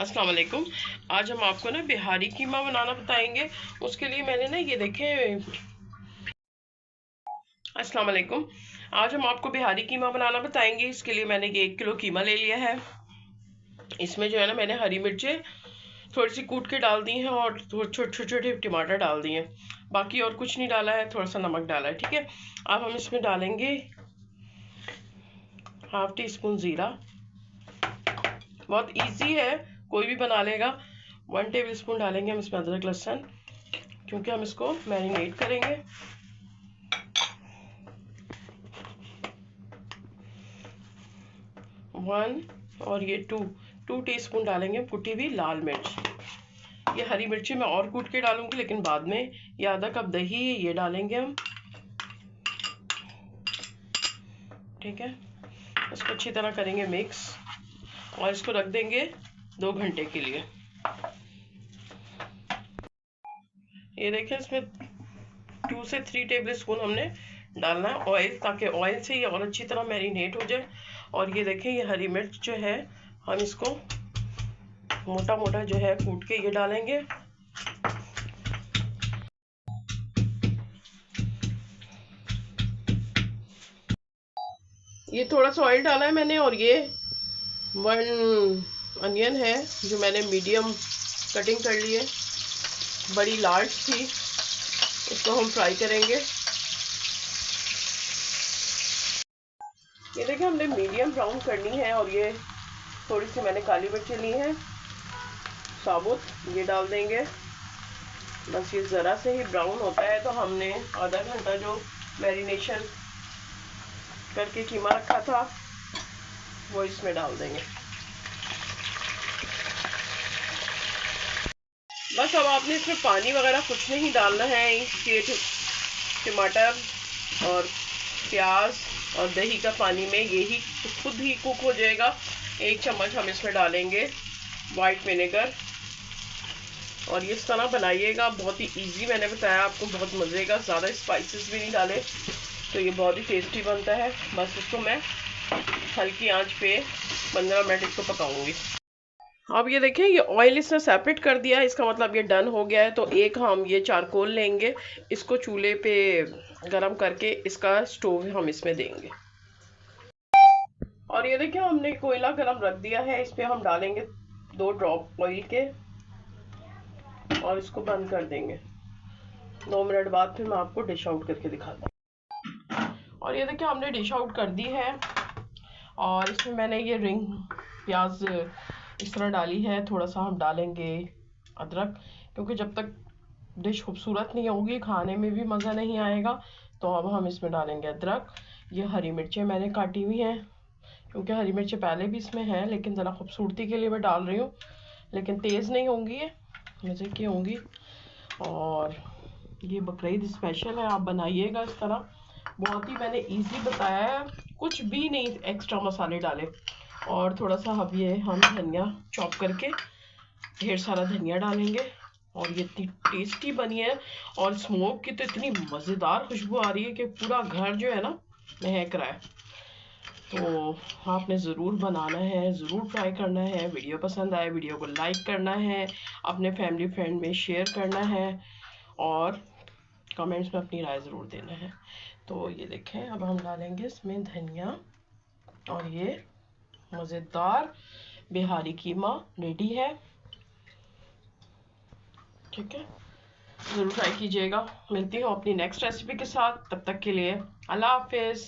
अस्सलाम वालेकुम। आज हम आपको ना बिहारी कीमा बनाना बताएंगे। उसके लिए मैंने ना ये देखें। अस्सलाम वालेकुम। आज हम आपको बिहारी कीमा बनाना बताएंगे। इसके लिए मैंने ये 1 किलो कीमा ले लिया है। इसमें जो है ना मैंने हरी मिर्चें थोड़ी सी कूट के डाल दी हैं और छोटे छोटे टमाटर डाल दिए हैं। बाकी और कुछ नहीं डाला है, थोड़ा सा नमक डाला है। ठीक है, अब हम इसमें डालेंगे 1/2 टीस्पून ज़ीरा। बहुत इजी है, कोई भी बना लेगा। 1 टेबल स्पून डालेंगे हम इसमें अदरक लहसुन, क्योंकि हम इसको मैरिनेट करेंगे। 1 और ये 2 टीस्पून डालेंगे कुटी हुई लाल मिर्च। ये हरी मिर्ची मैं और कूट के डालूंगी, लेकिन बाद में। ये आधा कप दही है, ये डालेंगे हम। ठीक है, इसको अच्छी तरह करेंगे मिक्स और इसको रख देंगे 2 घंटे के लिए। ये देखें, इसमें 2 से 3 टेबल स्पून हमने डालना है ऑयल, ताकि ऑयल से ये और अच्छी तरह मैरिनेट हो जाए। और ये देखें, ये हरी मिर्च जो है हम इसको मोटा मोटा जो है कूट के ये डालेंगे। ये थोड़ा सा ऑयल डाला है मैंने, और ये 1 अनियन है जो मैंने मीडियम कटिंग कर ली है, बड़ी लार्ज थी। इसको हम फ्राई करेंगे। ये देखिए, हमने मीडियम ब्राउन करनी है। और ये थोड़ी सी मैंने काली मिर्च ली है साबुत, ये डाल देंगे। बस ये ज़रा से ही ब्राउन होता है तो हमने आधा घंटा जो मैरिनेशन करके कीमा रखा था वो इसमें डाल देंगे। बस अब आपने इसमें पानी वगैरह कुछ नहीं डालना है। ये टमाटर और प्याज और दही का पानी में यही खुद ही कुक हो जाएगा। 1 चम्मच हम इसमें डालेंगे वाइट विनेगर। और ये इस तरह बनाइएगा, बहुत ही इजी मैंने बताया आपको, बहुत मज़े का। ज़्यादा स्पाइसेस भी नहीं डाले तो ये बहुत ही टेस्टी बनता है। बस इसको मैं हल्की आंच पे 15 मिनट इसको पकाऊंगी। अब ये देखें, ये ऑयल इसने सेपरेट कर दिया है, इसका मतलब ये डन हो गया है। तो एक हम ये चारकोल लेंगे, इसको चूल्हे पे गरम करके इसका स्टोव हम इसमें देंगे। और ये देखिए, हमने कोयला गरम रख दिया है, इस पे हम डालेंगे 2 ड्रॉप ऑयल के और इसको बंद कर देंगे। 2 मिनट बाद फिर मैं आपको डिश आउट करके दिखाता हूँ। और ये देखिए, हमने डिश आउट कर दी है। और इसमें मैंने ये रिंग प्याज इस तरह डाली है। थोड़ा सा हम डालेंगे अदरक, क्योंकि जब तक डिश खूबसूरत नहीं होगी खाने में भी मज़ा नहीं आएगा। तो अब हम इसमें डालेंगे अदरक। ये हरी मिर्चें मैंने काटी हुई हैं, क्योंकि हरी मिर्चें पहले भी इसमें हैं, लेकिन ज़रा खूबसूरती के लिए मैं डाल रही हूँ। लेकिन तेज़ नहीं होंगी, ये मज़े की होंगी। और ये बकरीद स्पेशल है, आप बनाइएगा इस तरह। बहुत ही मैंने इजी बताया है, कुछ भी नहीं एक्स्ट्रा मसाले डाले। और थोड़ा सा अब ये हम धनिया चॉप करके ढेर सारा धनिया डालेंगे। और ये इतनी टेस्टी बनी है, और स्मोक की तो इतनी मज़ेदार खुशबू आ रही है कि पूरा घर जो है ना महक रहा है। तो आपने ज़रूर बनाना है, ज़रूर ट्राई करना है। वीडियो पसंद आए वीडियो को लाइक करना है, अपने फैमिली फ्रेंड में शेयर करना है, और कमेंट्स में अपनी राय ज़रूर देना है। तो ये देखें, अब हम डालेंगे इसमें धनिया, और ये मज़ेदार बिहारी कीमा रेडी है। ठीक है, ज़रूर ट्राई कीजिएगा। मिलती हूँ अपनी नेक्स्ट रेसिपी के साथ, तब तक के लिए अल्लाह हाफिज़।